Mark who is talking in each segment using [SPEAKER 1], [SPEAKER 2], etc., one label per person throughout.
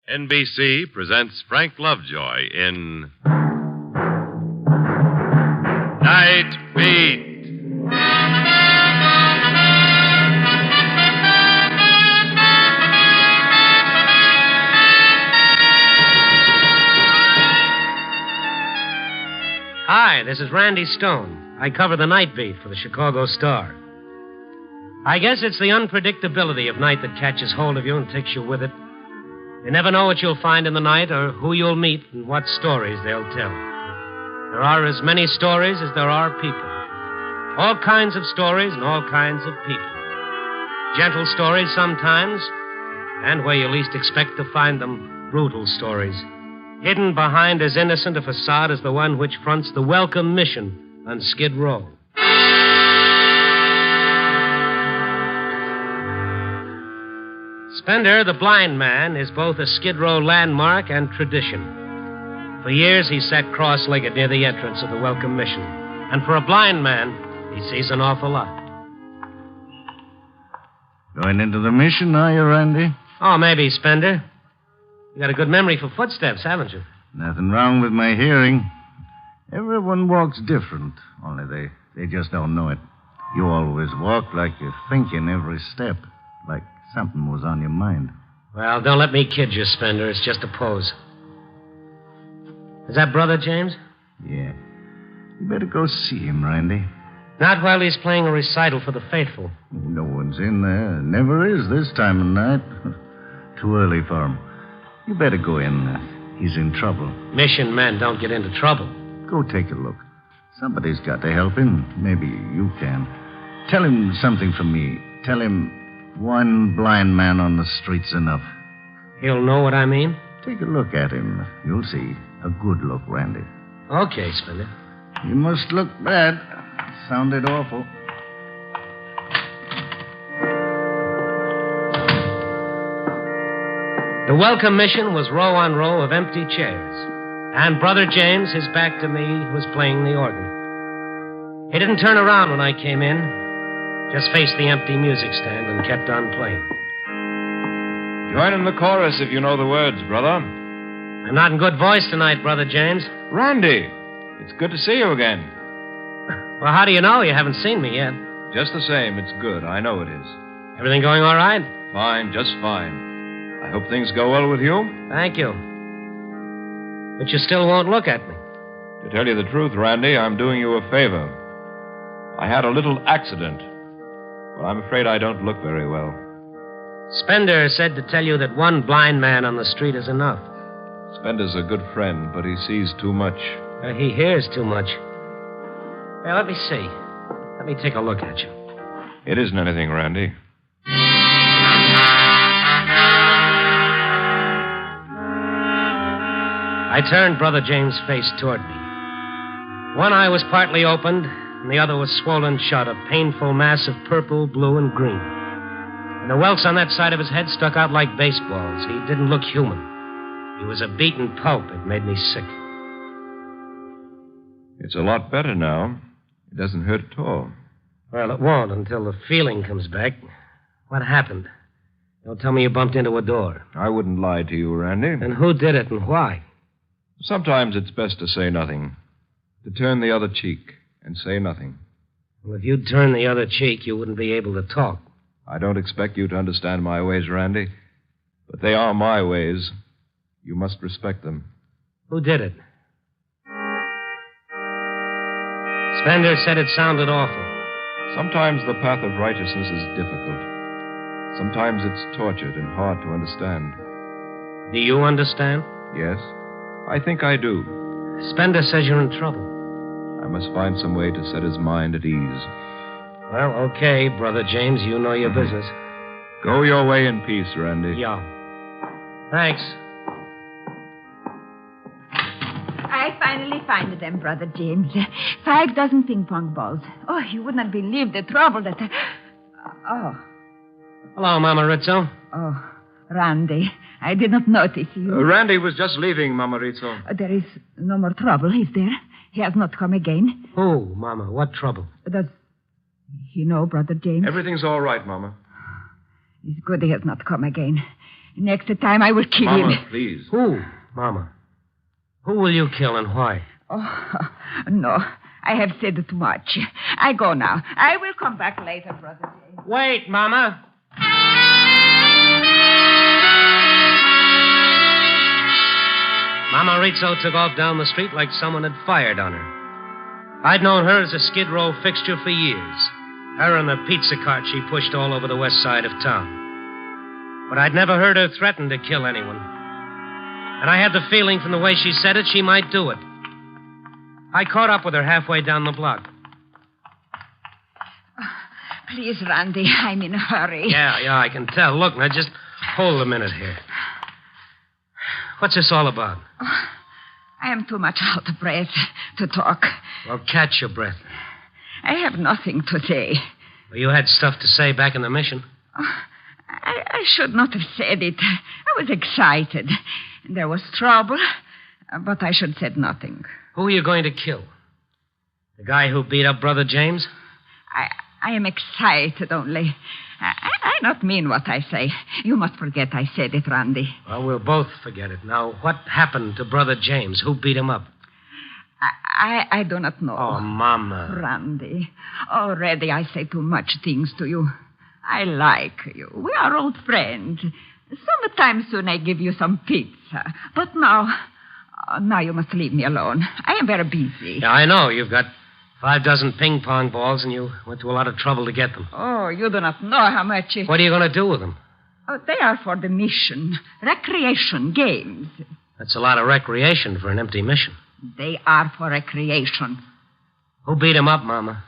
[SPEAKER 1] NBC presents Frank Lovejoy in Night Beat.
[SPEAKER 2] Hi, this is Randy Stone. I cover the night beat for the Chicago Star. I guess it's the unpredictability of night that catches hold of you and takes you with it. You never know what you'll find in the night or who you'll meet and what stories they'll tell. There are as many stories as there are people. All kinds of stories and all kinds of people. Gentle stories sometimes, and where you least expect to find them, brutal stories. Hidden behind as innocent a facade as the one which fronts the Welcome Mission on Skid Row. Spender, the blind man, is both a Skid Row landmark and tradition. For years, he sat cross-legged near the entrance of the Welcome Mission. And for a blind man, he sees an awful lot.
[SPEAKER 3] Going into the mission, are you, Randy?
[SPEAKER 2] Oh, maybe, Spender. You got a good memory for footsteps, haven't you?
[SPEAKER 3] Nothing wrong with my hearing. Everyone walks different, only they just don't know it. You always walk like you're thinking every step, like something was on your mind.
[SPEAKER 2] Well, don't let me kid you, Spender. It's just a pose. Is that Brother James?
[SPEAKER 3] Yeah. You better go see him, Randy.
[SPEAKER 2] Not while he's playing a recital for the faithful.
[SPEAKER 3] No one's in there. Never is this time of night. Too early for him. You better go in. He's in trouble.
[SPEAKER 2] Mission men don't get into trouble.
[SPEAKER 3] Go take a look. Somebody's got to help him. Maybe you can. Tell him something from me. Tell him one blind man on the street's enough.
[SPEAKER 2] He'll know what I mean?
[SPEAKER 3] Take a look at him. You'll see. A good look, Randy.
[SPEAKER 2] Okay, Spender.
[SPEAKER 3] You must look bad. Sounded awful.
[SPEAKER 2] The Welcome Mission was row on row of empty chairs. And Brother James, his back to me, was playing the organ. He didn't turn around when I came in, just faced the empty music stand and kept on playing.
[SPEAKER 4] Join in the chorus if you know the words, brother.
[SPEAKER 2] I'm not in good voice tonight, Brother James.
[SPEAKER 4] Randy, it's good to see you again.
[SPEAKER 2] Well, how do you know? You haven't seen me yet.
[SPEAKER 4] Just the same, it's good. I know it is.
[SPEAKER 2] Everything going all right?
[SPEAKER 4] Fine, just fine. I hope things go well with you.
[SPEAKER 2] Thank you. But you still won't look at me.
[SPEAKER 4] To tell you the truth, Randy, I'm doing you a favor. I had a little accident. Well, I'm afraid I don't look very well.
[SPEAKER 2] Spender said to tell you that one blind man on the street is enough.
[SPEAKER 4] Spender's a good friend, but he sees too much.
[SPEAKER 2] He hears too much. Hey, let me see. Let me take a look at you.
[SPEAKER 4] It isn't anything, Randy.
[SPEAKER 2] I turned Brother James' face toward me. One eye was partly opened, and the other was swollen shut, a painful mass of purple, blue, and green. And the welts on that side of his head stuck out like baseballs. He didn't look human. He was a beaten pulp. It made me sick.
[SPEAKER 4] It's a lot better now. It doesn't hurt at all.
[SPEAKER 2] Well, it won't until the feeling comes back. What happened? Don't tell me you bumped into a door.
[SPEAKER 4] I wouldn't lie to you, Randy.
[SPEAKER 2] And who did it and why?
[SPEAKER 4] Sometimes it's best to say nothing. To turn the other cheek and say nothing.
[SPEAKER 2] Well, if you'd turn the other cheek, you wouldn't be able to talk.
[SPEAKER 4] I don't expect you to understand my ways, Randy. But they are my ways. You must respect them.
[SPEAKER 2] Who did it? Spender said it sounded awful.
[SPEAKER 4] Sometimes the path of righteousness is difficult. Sometimes it's tortured and hard to understand.
[SPEAKER 2] Do you understand?
[SPEAKER 4] Yes, I think I do.
[SPEAKER 2] Spender says you're in trouble.
[SPEAKER 4] I must find some way to set his mind at ease.
[SPEAKER 2] Well, okay, Brother James, you know your business.
[SPEAKER 4] Go your way in peace, Randy.
[SPEAKER 2] Yeah. Thanks.
[SPEAKER 5] I finally find them, Brother James. 5 dozen ping-pong balls. Oh, you would not believe the trouble that Oh.
[SPEAKER 2] Hello, Mama Rizzo.
[SPEAKER 5] Oh, Randy. I did not notice you.
[SPEAKER 4] Randy was just leaving, Mama Rizzo.
[SPEAKER 5] There is no more trouble, is there? He has not come again.
[SPEAKER 2] Who, Mama? What trouble?
[SPEAKER 5] Does he know, Brother James?
[SPEAKER 4] Everything's all right, Mama.
[SPEAKER 5] It's good he has not come again. Next time I will kill
[SPEAKER 4] Mama,
[SPEAKER 5] him.
[SPEAKER 4] please.
[SPEAKER 2] Who, Mama? Who will you kill and why?
[SPEAKER 5] Oh, no. I have said too much. I go now. I will come back later, Brother James.
[SPEAKER 2] Wait, Mama. Mama Rizzo took off down the street like someone had fired on her. I'd known her as a Skid Row fixture for years. Her and the pizza cart she pushed all over the west side of town. But I'd never heard her threaten to kill anyone. And I had the feeling from the way she said it, she might do it. I caught up with her halfway down the block.
[SPEAKER 5] Please, Randy, I'm in a hurry.
[SPEAKER 2] Yeah, I can tell. Look, now just hold a minute here. What's this all about?
[SPEAKER 5] Oh, I am too much out of breath to talk.
[SPEAKER 2] Well, catch your breath.
[SPEAKER 5] I have nothing to say.
[SPEAKER 2] Well, you had stuff to say back in the mission.
[SPEAKER 5] Oh, I should not have said it. I was excited. There was trouble, but I should have said nothing.
[SPEAKER 2] Who are you going to kill? The guy who beat up Brother James?
[SPEAKER 5] I am excited only. I not mean what I say. You must forget I said it, Randy.
[SPEAKER 2] Well, we'll both forget it. Now, what happened to Brother James? Who beat him up?
[SPEAKER 5] I do not know.
[SPEAKER 2] Oh, Mama.
[SPEAKER 5] Randy, already I say too much things to you. I like you. We are old friends. Sometime soon I give you some pizza. But now you must leave me alone. I am very busy.
[SPEAKER 2] Yeah, I know. You've got 5 dozen ping pong balls, and you went to a lot of trouble to get them.
[SPEAKER 5] Oh, you do not know how much...
[SPEAKER 2] What are you going to do with them?
[SPEAKER 5] Oh, they are for the mission. Recreation games.
[SPEAKER 2] That's a lot of recreation for an empty mission.
[SPEAKER 5] They are for recreation.
[SPEAKER 2] Who beat him up, Mama?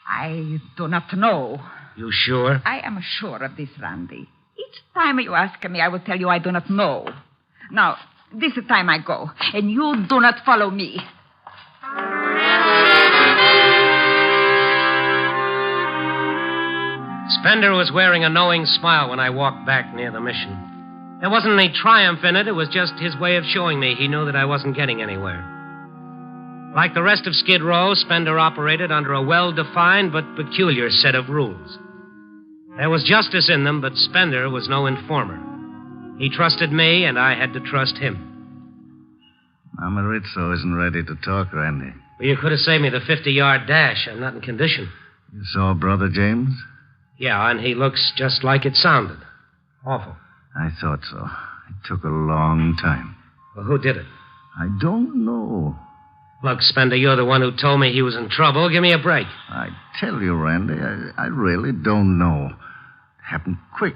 [SPEAKER 5] I do not know.
[SPEAKER 2] You sure?
[SPEAKER 5] I am sure of this, Randy. Each time you ask me, I will tell you I do not know. Now, this time I go, and you do not follow me.
[SPEAKER 2] Spender was wearing a knowing smile when I walked back near the mission. There wasn't any triumph in it. It was just his way of showing me he knew that I wasn't getting anywhere. Like the rest of Skid Row, Spender operated under a well-defined but peculiar set of rules. There was justice in them, but Spender was no informer. He trusted me, and I had to trust him.
[SPEAKER 3] Mama Rizzo isn't ready to talk, Randy.
[SPEAKER 2] Well, you could have saved me the 50-yard dash. I'm not in condition.
[SPEAKER 3] You saw Brother James?
[SPEAKER 2] Yeah, and he looks just like it sounded. Awful.
[SPEAKER 3] I thought so. It took a long time.
[SPEAKER 2] Well, who did it?
[SPEAKER 3] I don't know.
[SPEAKER 2] Look, Spender, you're the one who told me he was in trouble. Give me a break.
[SPEAKER 3] I tell you, Randy, I really don't know. It happened quick,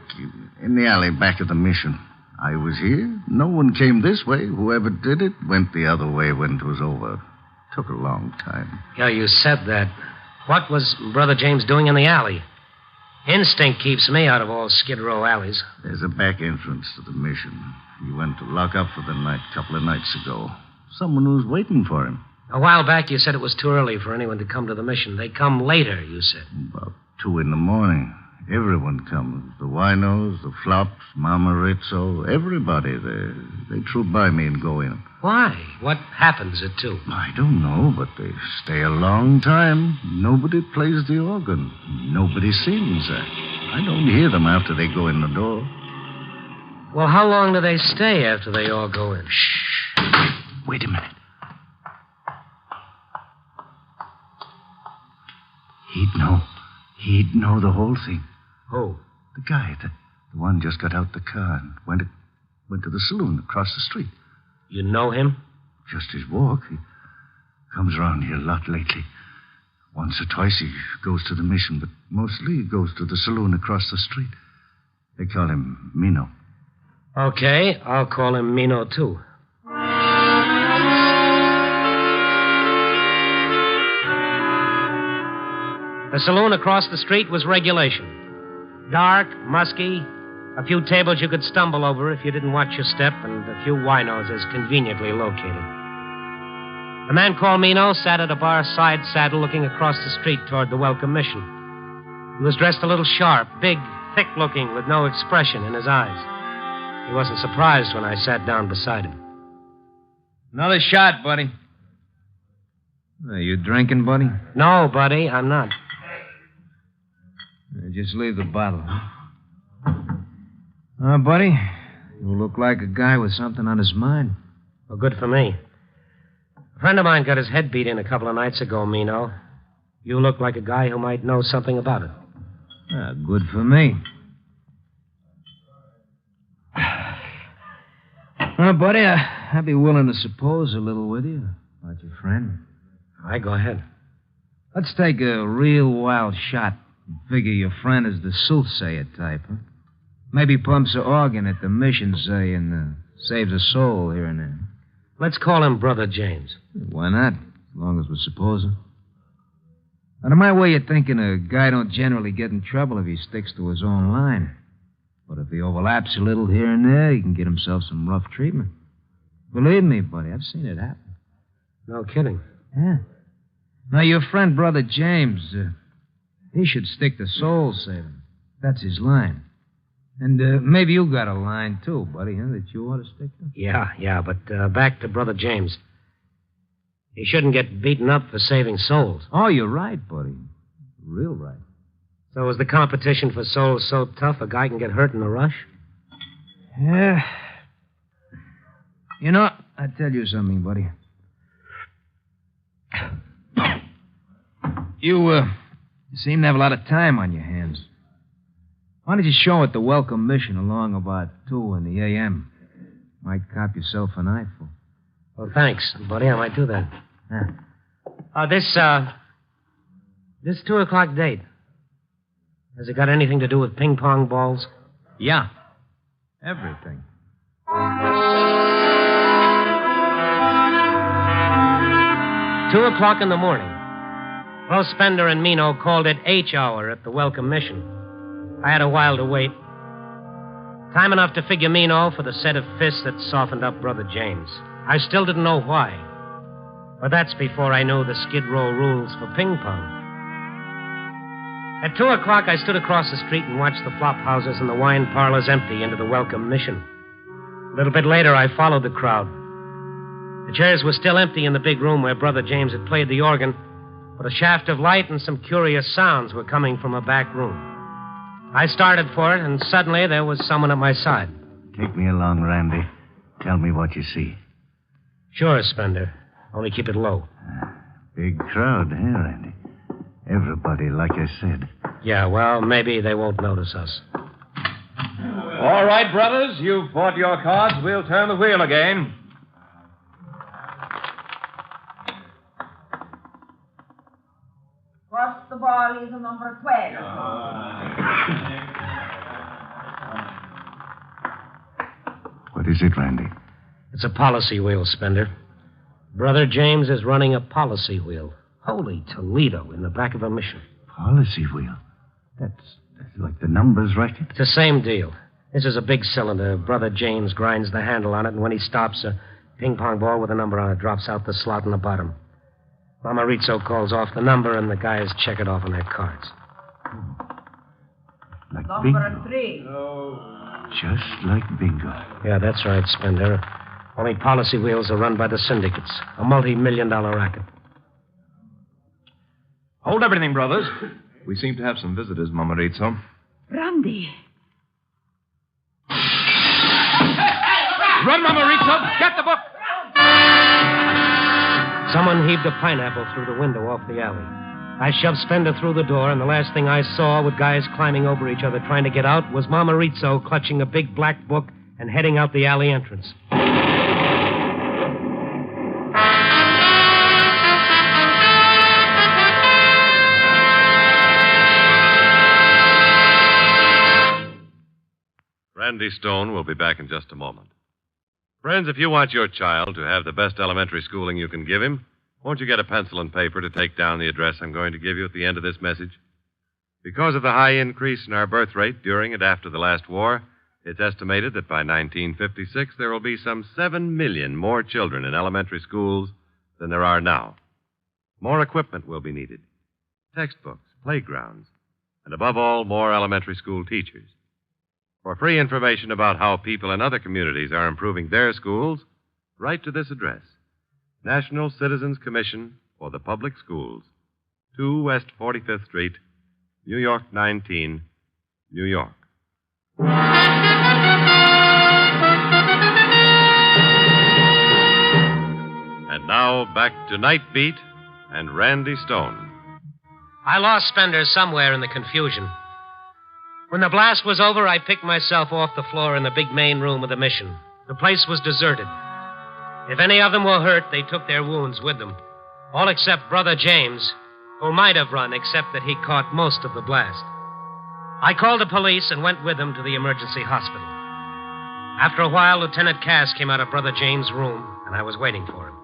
[SPEAKER 3] in the alley back of the mission. I was here. No one came this way. Whoever did it went the other way when it was over. It took a long time.
[SPEAKER 2] Yeah, you said that. What was Brother James doing in the alley? Instinct keeps me out of all Skid Row alleys.
[SPEAKER 3] There's a back entrance to the mission. He went to lock up for the night a couple of nights ago. Someone was waiting for him.
[SPEAKER 2] A while back, you said it was too early for anyone to come to the mission. They come later, you said.
[SPEAKER 3] About 2 a.m. Everyone comes. The winos, the flops, Mama Rizzo, everybody. They troop by me and go in.
[SPEAKER 2] Why? What happens at 2?
[SPEAKER 3] I don't know, but they stay a long time. Nobody plays the organ. Nobody sings. I don't hear them after they go in the door.
[SPEAKER 2] Well, how long do they stay after they all go in?
[SPEAKER 3] Shh. Wait a minute. He'd know the whole thing.
[SPEAKER 2] Who?
[SPEAKER 3] The guy, the one just got out the car and went to the saloon across the street.
[SPEAKER 2] You know him?
[SPEAKER 3] Just his walk. He comes around here a lot lately. Once or twice he goes to the mission, but mostly he goes to the saloon across the street. They call him Mino.
[SPEAKER 2] Okay, I'll call him Mino, too. The saloon across the street was regulation. Dark, musky, a few tables you could stumble over if you didn't watch your step, and a few winos as conveniently located. The man called Mino sat at a bar side saddle looking across the street toward the welcome mission. He was dressed a little sharp, big, thick-looking, with no expression in his eyes. He wasn't surprised when I sat down beside him.
[SPEAKER 6] Another shot, buddy. Are you drinking, buddy?
[SPEAKER 2] No, buddy, I'm not.
[SPEAKER 6] Just leave the bottle. Buddy, You look like a guy with something on his mind.
[SPEAKER 2] Well, good for me. A friend of mine got his head beat in a couple of nights ago, Mino. You look like a guy who might know something about it.
[SPEAKER 6] Good for me. Well, buddy, I'd be willing to suppose a little with you about your friend.
[SPEAKER 2] All right, go ahead.
[SPEAKER 6] Let's take a real wild shot. Figure your friend is the soothsayer type, huh? Maybe pumps an organ at the mission, say, and saves a soul here and there.
[SPEAKER 2] Let's call him Brother James.
[SPEAKER 6] Why not? As long as we're supposing. Now, to my way of thinking, a guy don't generally get in trouble if he sticks to his own line. But if he overlaps a little here and there, he can get himself some rough treatment. Believe me, buddy, I've seen it happen.
[SPEAKER 2] No kidding.
[SPEAKER 6] Yeah. Now, your friend, Brother James, he should stick to soul saving. That's his line. And maybe you got a line, too, buddy, huh, that you ought to stick to?
[SPEAKER 2] Yeah, but back to Brother James. He shouldn't get beaten up for saving souls.
[SPEAKER 6] Oh, you're right, buddy. Real right.
[SPEAKER 2] So is the competition for souls so tough a guy can get hurt in a rush?
[SPEAKER 6] Yeah. You know, I'll tell you something, buddy. You seem to have a lot of time on your hands. Why don't you show at the welcome mission along about 2 in the a.m.? Might cop yourself an eyeful.
[SPEAKER 2] Well, thanks, buddy. I might do that.
[SPEAKER 6] Yeah.
[SPEAKER 2] This 2 o'clock date, has it got anything to do with ping pong balls?
[SPEAKER 6] Yeah. Everything.
[SPEAKER 2] 2 o'clock in the morning. Well, Spender and Mino called it H hour at the welcome mission. I had a while to wait. Time enough to figure Mino for the set of fists that softened up Brother James. I still didn't know why. But that's before I knew the Skid Row rules for ping pong. At 2 o'clock, I stood across the street and watched the flop houses and the wine parlors empty into the welcome mission. A little bit later, I followed the crowd. The chairs were still empty in the big room where Brother James had played the organ, but a shaft of light and some curious sounds were coming from a back room. I started for it, and suddenly there was someone at my side.
[SPEAKER 3] Take me along, Randy. Tell me what you see.
[SPEAKER 2] Sure, Spender. Only keep it low.
[SPEAKER 3] Big crowd, eh, Randy? Everybody, like I said.
[SPEAKER 2] Yeah, well, maybe they won't notice us.
[SPEAKER 4] All right, brothers, you've fought your cards. We'll turn the wheel again.
[SPEAKER 5] First the ball is number 12.
[SPEAKER 3] What is it, Randy?
[SPEAKER 2] It's a policy wheel, Spender. Brother James is running a policy wheel. Holy Toledo, in the back of a mission.
[SPEAKER 3] Policy wheel? That's like the numbers racket?
[SPEAKER 2] It's the same deal. This is a big cylinder. Brother James grinds the handle on it, and when he stops, a ping-pong ball with a number on it drops out the slot in the bottom. Mama Rizzo calls off the number, and the guys check it off on their cards.
[SPEAKER 3] Like
[SPEAKER 5] Number
[SPEAKER 3] bingo.
[SPEAKER 5] 3.
[SPEAKER 3] Just like bingo.
[SPEAKER 2] Yeah, that's right, Spender. Only policy wheels are run by the syndicates. A multi-million-dollar racket.
[SPEAKER 4] Hold everything, brothers. We seem to have some visitors, Mama Rizzo.
[SPEAKER 5] Randy.
[SPEAKER 4] Run, Mama Rizzo. Get the book.
[SPEAKER 2] Someone heaved a pineapple through the window off the alley. I shoved Spender through the door, and the last thing I saw, with guys climbing over each other trying to get out, was Mama Rizzo clutching a big black book and heading out the alley entrance.
[SPEAKER 1] Randy Stone will be back in just a moment. Friends, if you want your child to have the best elementary schooling you can give him, won't you get a pencil and paper to take down the address I'm going to give you at the end of this message? Because of the high increase in our birth rate during and after the last war, it's estimated that by 1956 there will be some 7 million more children in elementary schools than there are now. More equipment will be needed. Textbooks, playgrounds, and above all, more elementary school teachers. For free information about how people in other communities are improving their schools, write to this address, National Citizens Commission for the Public Schools, 2 West 45th Street, New York 19, New York. now, back to Night Beat and Randy Stone.
[SPEAKER 2] I lost Spender somewhere in the confusion. When the blast was over, I picked myself off the floor in the big main room of the mission. The place was deserted. If any of them were hurt, they took their wounds with them. All except Brother James, who might have run, except that he caught most of the blast. I called the police and went with them to the emergency hospital. After a while, Lieutenant Cass came out of Brother James' room, and I was waiting for him.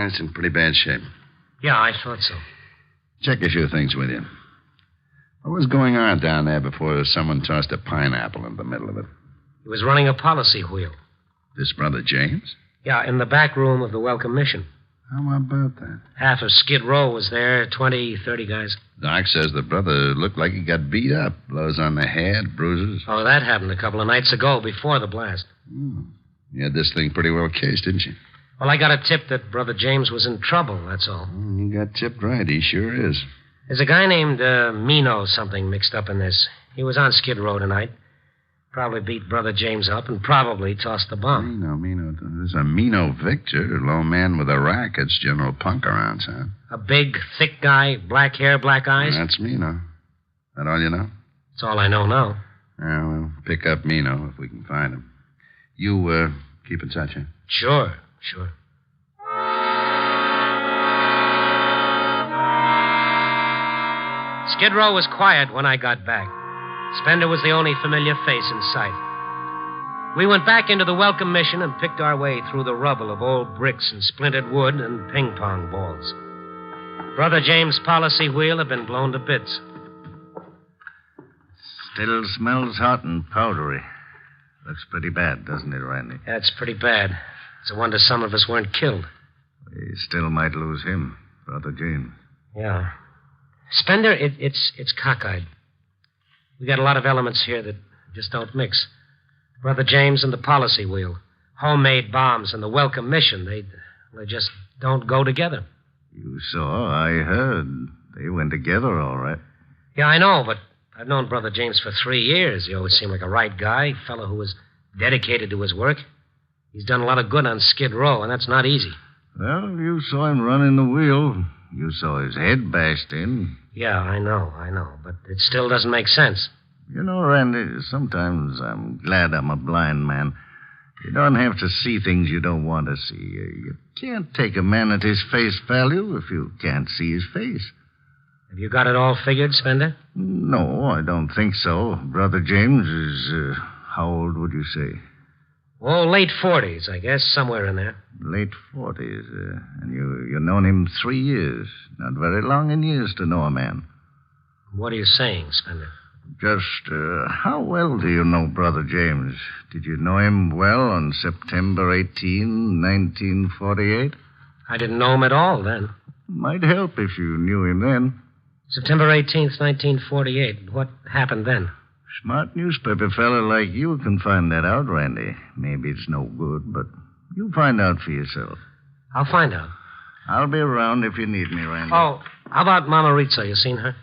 [SPEAKER 7] It's in pretty bad shape.
[SPEAKER 2] Yeah, I thought so.
[SPEAKER 7] Check a few things with you. What was going on down there before someone tossed a pineapple in the middle of it?
[SPEAKER 2] He was running a policy wheel.
[SPEAKER 7] This Brother James?
[SPEAKER 2] Yeah, in the back room of the Welcome Mission.
[SPEAKER 7] How about that?
[SPEAKER 2] Half of Skid Row was there, 20, 30 guys.
[SPEAKER 7] Doc says the brother looked like he got beat up. Blows on the head, bruises.
[SPEAKER 2] Oh, that happened a couple of nights ago, before the blast.
[SPEAKER 7] You had this thing pretty well cased, didn't you?
[SPEAKER 2] Well, I got a tip that Brother James was in trouble, that's all.
[SPEAKER 7] You got tipped right. He sure is.
[SPEAKER 2] There's a guy named Mino something mixed up in this. He was on Skid Row tonight. Probably beat Brother James up and probably tossed the bomb.
[SPEAKER 7] Mino. There's a Mino Victor, a low man with a Racket's general punk around, son.
[SPEAKER 2] A big, thick guy, black hair, black eyes?
[SPEAKER 7] That's Mino. That all you know?
[SPEAKER 2] That's all I know now.
[SPEAKER 7] Yeah, well, pick up Mino if we can find him. You, keep in touch, huh?
[SPEAKER 2] Sure. Skid Row was quiet when I got back. Spender was the only familiar face in sight. We went back into the Welcome Mission and picked our way through the rubble of old bricks and splintered wood and ping-pong balls. Brother James' policy wheel had been blown to bits.
[SPEAKER 3] Still smells hot and powdery. Looks pretty bad, doesn't it, Randy?
[SPEAKER 2] That's pretty bad. It's a wonder some of us weren't killed.
[SPEAKER 3] We still might lose him, Brother James.
[SPEAKER 2] Yeah. Spender, it's cockeyed. We got a lot of elements here that just don't mix. Brother James and the policy wheel. Homemade bombs and the Welcome Mission. They just don't go together.
[SPEAKER 3] You saw, I heard. They went together all right.
[SPEAKER 2] Yeah, I know, but I've known Brother James for 3 years. He always seemed like a right guy, a fellow who was dedicated to his work. He's done a lot of good on Skid Row, and that's not easy.
[SPEAKER 3] Well, you saw him running the wheel. You saw his head bashed in.
[SPEAKER 2] Yeah, I know, but it still doesn't make sense.
[SPEAKER 3] You know, Randy, sometimes I'm glad I'm a blind man. You don't have to see things you don't want to see. You can't take a man at his face value if you can't see his face.
[SPEAKER 2] Have you got it all figured, Spender?
[SPEAKER 3] No, I don't think so. Brother James is, how old would you say?
[SPEAKER 2] Oh, late 40s, I guess, somewhere in there.
[SPEAKER 3] Late 40s, and you've known him 3 years. Not very long in years to know a man.
[SPEAKER 2] What are you saying, Spender?
[SPEAKER 3] Just, how well do you know Brother James? Did you know him well on September 18, 1948?
[SPEAKER 2] I didn't know him at all then.
[SPEAKER 3] Might help if you knew him then.
[SPEAKER 2] September 18th, 1948. What happened then?
[SPEAKER 3] Smart newspaper fella like you can find that out, Randy. Maybe it's no good, but you find out for yourself.
[SPEAKER 2] I'll find out.
[SPEAKER 3] I'll be around if you need me, Randy.
[SPEAKER 2] Oh, how about Mama Rizzo? You seen her?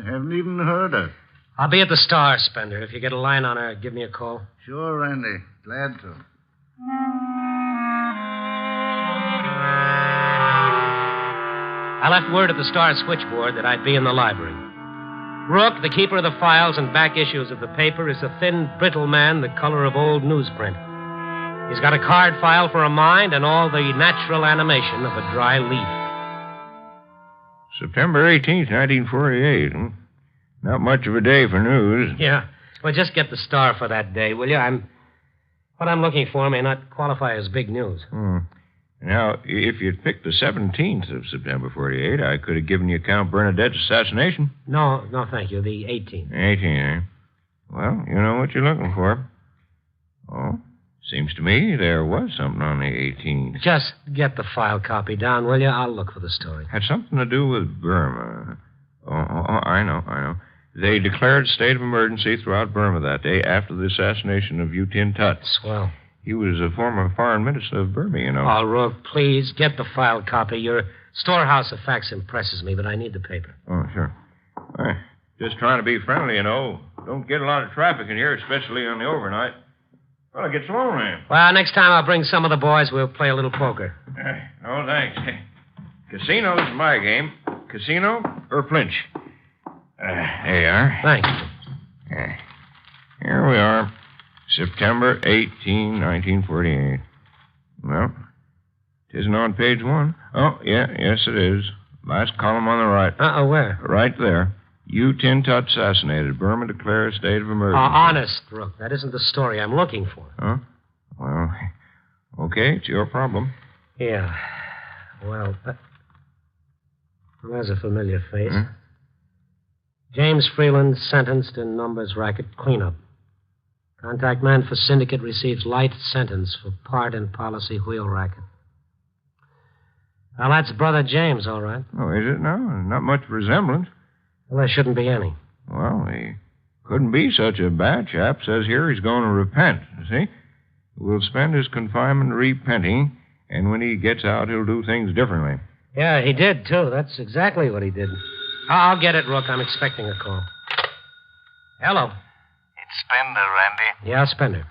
[SPEAKER 3] I haven't even heard her.
[SPEAKER 2] I'll be at the Star, Spender. If you get a line on her, give me a call.
[SPEAKER 3] Sure, Randy. Glad to.
[SPEAKER 2] I left word at the Star switchboard that I'd be in the library. Rook, the keeper of the files and back issues of the paper, is a thin, brittle man the color of old newsprint. He's got a card file for a mind and all the natural animation of a dry leaf.
[SPEAKER 4] September 18th, 1948. Not much of a day for news.
[SPEAKER 2] Yeah. Well, just get the Star for that day, will you? What I'm looking for may not qualify as big news.
[SPEAKER 4] Now, if you'd picked the 17th of September 48, I could have given you Count Bernadette's assassination.
[SPEAKER 2] No, thank you. The 18th.
[SPEAKER 4] 18th, eh? Well, you know what you're looking for. Oh, seems to me there was something on the 18th.
[SPEAKER 2] Just get the file copy down, will you? I'll look for the story.
[SPEAKER 4] Had something to do with Burma. Oh, I know. They declared a state of emergency throughout Burma that day after the assassination of U Tin Tut.
[SPEAKER 2] Swell.
[SPEAKER 4] He was a former foreign minister of Burma, you know.
[SPEAKER 2] Oh, Rook, please, get the file copy. Your storehouse of facts impresses me, but I need the paper.
[SPEAKER 4] Oh, sure. Just trying to be friendly, you know. Don't get a lot of traffic in here, especially on the overnight. Well, it gets lonely.
[SPEAKER 2] Well, next time I'll bring some of the boys. We'll play a little poker.
[SPEAKER 4] No, thanks. Casino's my game. Casino or flinch? There you are.
[SPEAKER 2] Thanks.
[SPEAKER 4] Here we are. September 18, 1948. Well, it isn't on page 1. Oh, yes, it is. Last column on the right.
[SPEAKER 2] Uh-oh, where?
[SPEAKER 4] Right there. U. Tintut assassinated. Burma declares state of emergency.
[SPEAKER 2] Honest, Rook. That isn't the story I'm looking for.
[SPEAKER 4] Huh? Well, okay, it's your problem.
[SPEAKER 2] Yeah. Well, there's a familiar face.
[SPEAKER 4] Huh?
[SPEAKER 2] James Freeland sentenced in Numbers Racket cleanup. Contact man for syndicate receives light sentence for part in policy wheel racket. Well, that's Brother James, all right.
[SPEAKER 4] Oh, is it now? Not much resemblance.
[SPEAKER 2] Well, there shouldn't be any.
[SPEAKER 4] Well, he couldn't be such a bad chap. Says here he's going to repent, you see? Will spend his confinement repenting, and when he gets out, he'll do things differently.
[SPEAKER 2] Yeah, he did, too. That's exactly what he did. I'll get it, Rook. I'm expecting a call. Hello.
[SPEAKER 3] It's Spender, Randy.
[SPEAKER 2] Yeah, Spender.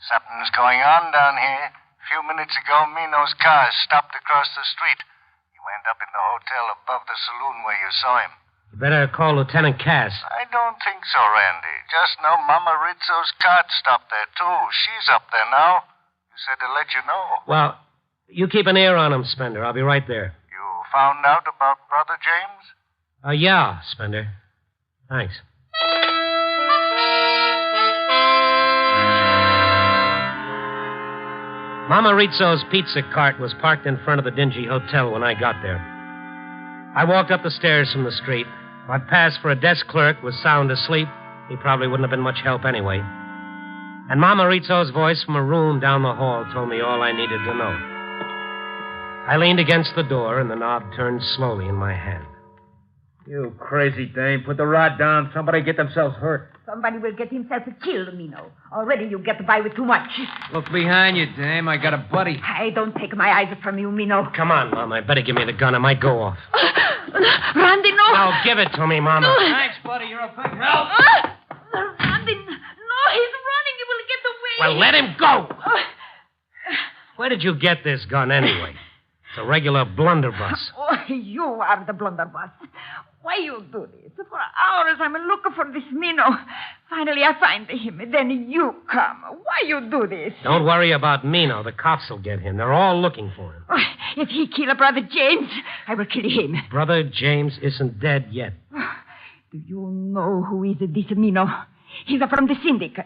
[SPEAKER 3] Something's going on down here. A few minutes ago, Mino's car stopped across the street. He went up in the hotel above the saloon where you saw him.
[SPEAKER 2] You better call Lieutenant Cass.
[SPEAKER 3] I don't think so, Randy. Just now, Mama Rizzo's cart stopped there, too. She's up there now. You said to let you know.
[SPEAKER 2] Well, you keep an ear on him, Spender. I'll be right there.
[SPEAKER 3] You found out about Brother James?
[SPEAKER 2] Yeah, Spender. Thanks. Mama Rizzo's pizza cart was parked in front of the dingy hotel when I got there. I walked up the stairs from the street. I'd passed for a desk clerk, was sound asleep. He probably wouldn't have been much help anyway. And Mama Rizzo's voice from a room down the hall told me all I needed to know. I leaned against the door, and the knob turned slowly in my hand.
[SPEAKER 6] You crazy dame. Put the rod down. Somebody get themselves hurt.
[SPEAKER 5] Somebody will get himself killed, Mino. Already you get by with too much.
[SPEAKER 6] Look behind you, dame. I got a buddy.
[SPEAKER 5] I don't take my eyes from you, Mino.
[SPEAKER 2] Come on, Mama. I better give me the gun. It might go off.
[SPEAKER 5] Randy, no.
[SPEAKER 2] No, give it to me, Mama.
[SPEAKER 5] No.
[SPEAKER 6] Thanks, buddy. You're a big help.
[SPEAKER 5] Randy, no, he's running. He will get away.
[SPEAKER 2] Well, let him go. Where did you get this gun, anyway? It's a regular blunderbuss.
[SPEAKER 5] Oh, you are the blunderbuss. Why you do this? For hours I'm looking for this Mino. Finally I find him. Then you come. Why you do this?
[SPEAKER 2] Don't worry about Mino. The cops will get him. They're all looking for him.
[SPEAKER 5] Oh, if he kill Brother James, I will kill him.
[SPEAKER 2] Brother James isn't dead yet.
[SPEAKER 5] Do you know who is this Mino? He's from the syndicate.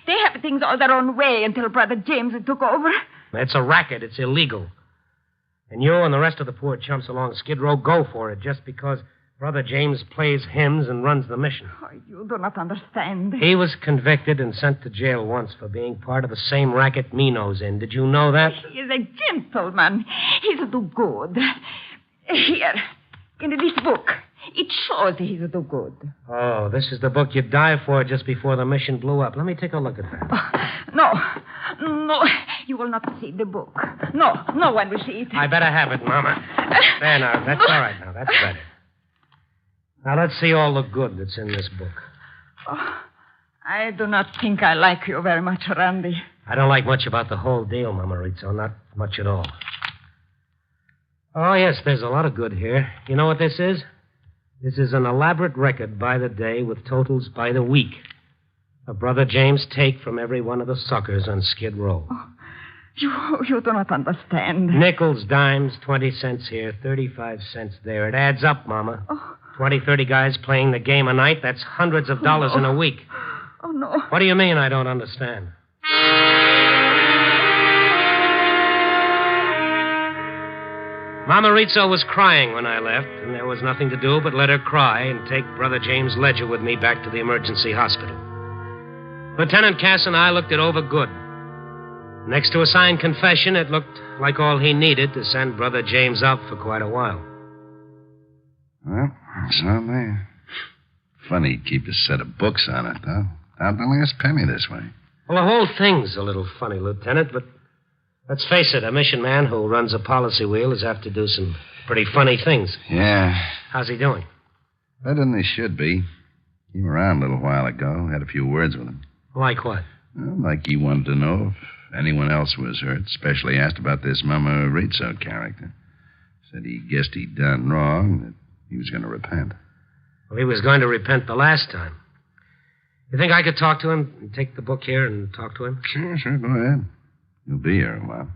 [SPEAKER 5] They have things all their own way until Brother James took over.
[SPEAKER 2] It's a racket. It's illegal. And you and the rest of the poor chumps along Skid Row go for it just because Brother James plays hymns and runs the mission.
[SPEAKER 5] Oh, you do not understand.
[SPEAKER 2] He was convicted and sent to jail once for being part of the same racket Mino's in. Did you know that?
[SPEAKER 5] He is a gentleman. He's do good. Here, in this book, it shows he's do good.
[SPEAKER 2] Oh, this is the book you died for just before the mission blew up. Let me take a look at that.
[SPEAKER 5] Oh, no, you will not see the book. No one will see it.
[SPEAKER 2] I better have it, Mama. There now, that's all right now. That's better. Now, let's see all the good that's in this book.
[SPEAKER 5] Oh, I do not think I like you very much, Randy.
[SPEAKER 2] I don't like much about the whole deal, Mama Rizzo. Not much at all. Oh, yes, there's a lot of good here. You know what this is? This is an elaborate record by the day with totals by the week. A Brother James take from every one of the suckers on Skid Row.
[SPEAKER 5] Oh, you do not understand.
[SPEAKER 2] Nickels, dimes, 20 cents here, 35 cents there. It adds up, Mama.
[SPEAKER 5] Oh.
[SPEAKER 2] 20, 30 guys playing the game a night. That's hundreds of dollars in a week.
[SPEAKER 5] Oh, no.
[SPEAKER 2] What do you mean I don't understand? Mama Rizzo was crying when I left, and there was nothing to do but let her cry and take Brother James Ledger with me back to the emergency hospital. Lieutenant Cass and I looked it over good. Next to a signed confession, it looked like all he needed to send Brother James up for quite a while.
[SPEAKER 7] Well, it's on there. Funny he'd keep a set of books on it, though. Down to the last penny this way.
[SPEAKER 2] Well, the whole thing's a little funny, Lieutenant, but let's face it, a mission man who runs a policy wheel is apt to do some pretty funny things.
[SPEAKER 7] Yeah.
[SPEAKER 2] How's he doing?
[SPEAKER 7] Better than he should be. Came around a little while ago. Had a few words with him.
[SPEAKER 2] Like what?
[SPEAKER 7] Well, like he wanted to know if anyone else was hurt, especially asked about this Mama Rizzo character. Said he guessed he'd done wrong, that he was going to repent.
[SPEAKER 2] Well, he was going to repent the last time. You think I could talk to him and take the book here and talk to him?
[SPEAKER 7] Sure, go ahead. You'll be here a while.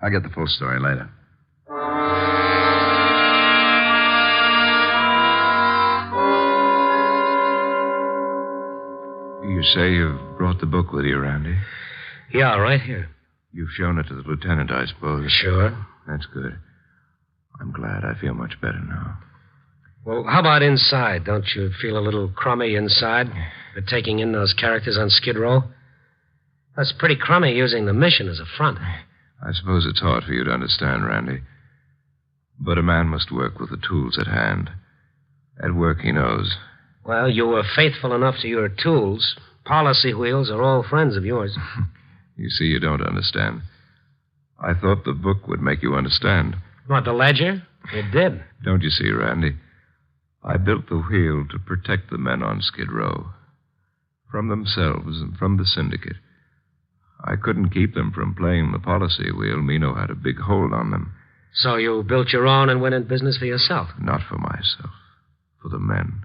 [SPEAKER 7] I'll get the full story later.
[SPEAKER 4] You say you've brought the book with you, Randy?
[SPEAKER 2] Yeah, right here.
[SPEAKER 4] You've shown it to the lieutenant, I suppose.
[SPEAKER 2] Sure.
[SPEAKER 4] That's good. I'm glad. I feel much better now.
[SPEAKER 2] Well, how about inside? Don't you feel a little crummy inside for taking in those characters on Skid Row? That's pretty crummy using the mission as a front.
[SPEAKER 4] I suppose it's hard for you to understand, Randy. But a man must work with the tools at hand. At work, he knows.
[SPEAKER 2] Well, you were faithful enough to your tools. Policy wheels are all friends of yours.
[SPEAKER 4] You see, you don't understand. I thought the book would make you understand.
[SPEAKER 2] What, the ledger? It did.
[SPEAKER 4] Don't you see, Randy? I built the wheel to protect the men on Skid Row. From themselves and from the syndicate. I couldn't keep them from playing the policy wheel. Mino had a big hold on them.
[SPEAKER 2] So you built your own and went in business for yourself?
[SPEAKER 4] Not for myself. For the men.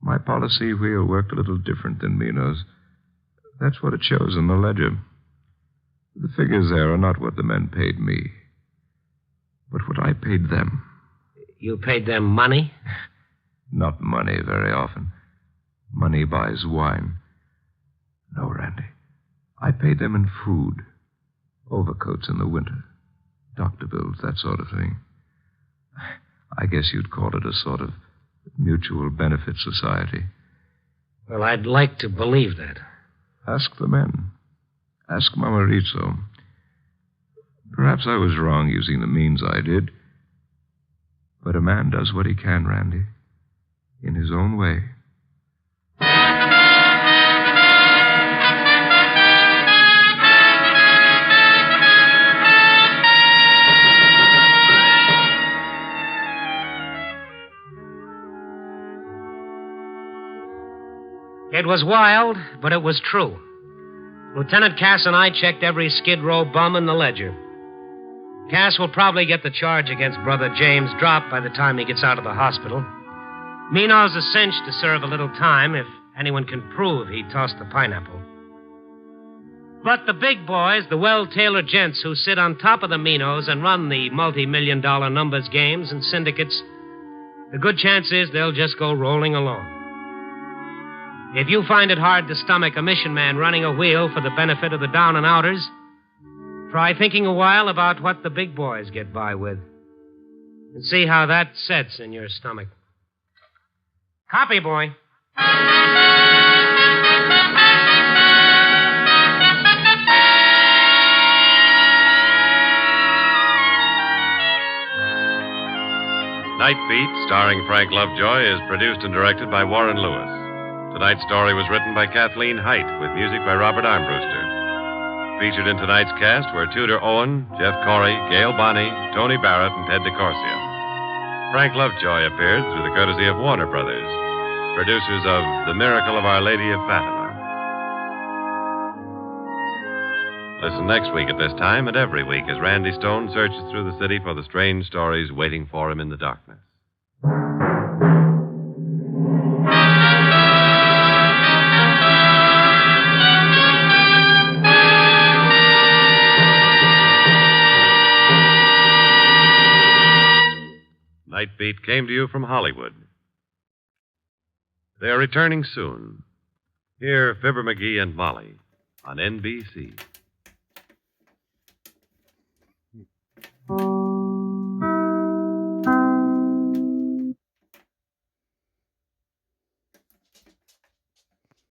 [SPEAKER 4] My policy wheel worked a little different than Mino's. That's what it shows in the ledger. The figures there are not what the men paid me, but what I paid them.
[SPEAKER 2] You paid them money?
[SPEAKER 4] Not money very often. Money buys wine. No, Randy. I paid them in food. Overcoats in the winter. Doctor bills, that sort of thing. I guess you'd call it a sort of mutual benefit society.
[SPEAKER 2] Well, I'd like to believe that.
[SPEAKER 4] Ask the men. Ask Mama Rizzo. Perhaps I was wrong using the means I did. But a man does what he can, Randy. In his own way.
[SPEAKER 2] It was wild, but it was true. Lieutenant Cass and I checked every Skid Row bum in the ledger. Cass will probably get the charge against Brother James dropped by the time he gets out of the hospital. Mino's a cinch to serve a little time if anyone can prove he tossed the pineapple. But the big boys, the well-tailored gents who sit on top of the Minos and run the multi-million-dollar numbers games and syndicates, the good chance is they'll just go rolling along. If you find it hard to stomach a mission man running a wheel for the benefit of the down and outers, try thinking a while about what the big boys get by with. And see how that sets in your stomach. Copy, boy.
[SPEAKER 1] Night Beat, starring Frank Lovejoy, is produced and directed by Warren Lewis. Tonight's story was written by Kathleen Height, with music by Robert Armbruster. Featured in tonight's cast were Tudor Owen, Jeff Corey, Gail Bonney, Tony Barrett, and Ted DeCorsia. Frank Lovejoy appeared through the courtesy of Warner Brothers, producers of The Miracle of Our Lady of Fatima. Listen next week at this time and every week as Randy Stone searches through the city for the strange stories waiting for him in the darkness. Night Beat came to you from Hollywood. They are returning soon. Hear Fibber McGee and Molly on NBC.